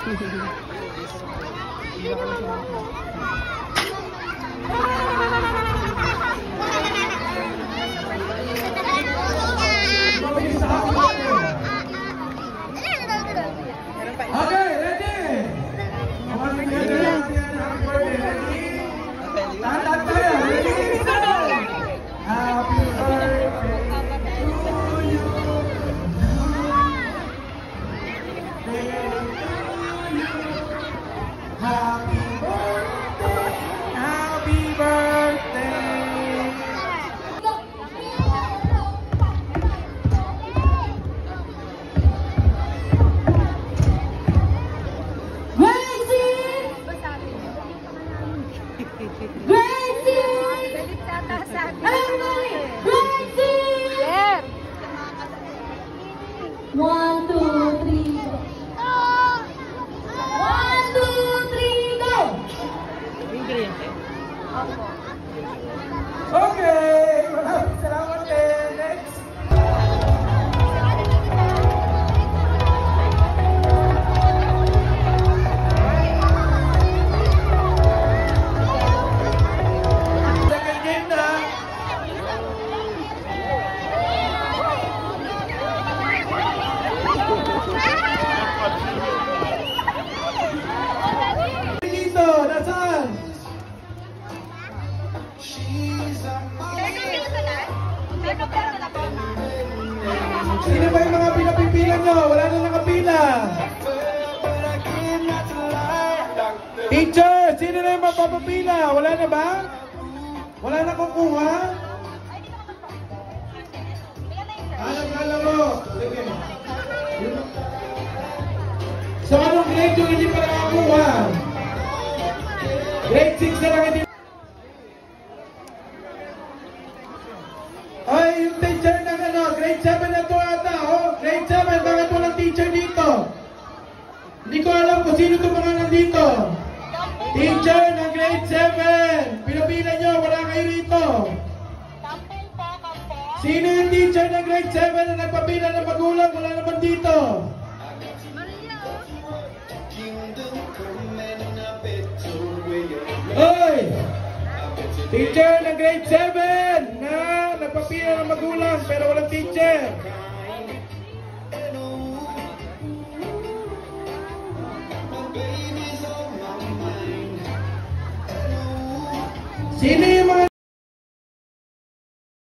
Okay, ready? Tatat tayo. Happy birthday to you. Happy birthday. Happy birthday. One, two, three, go. 1, 2, 3, go. Okay, maraming salamat din. Next. Second game na. Dito, nasaan? Sino ba yung mga pinapipilan nyo? Wala na nakapila. Teacher, sino na yung mapapapila? Wala na ba? Wala na kukuha? Alam mo. Sige. So anong grade yung hindi pa nakakuha? Grade 6 na lang hindi. Ay, yung teacher ng grade 7 na to ata, oh. Grade 7, bakit walang teacher dito? Hindi ko alam kung sino itong mga nandito. Teacher ng grade 7, pinapila nyo, wala kayo rito. Sino yung teacher ng grade 7 na nagpapila ng magulang, wala naman dito? Oy! Teacher ng grade 7 na nagpapila ng magulang pero walang teacher. Sino yung mga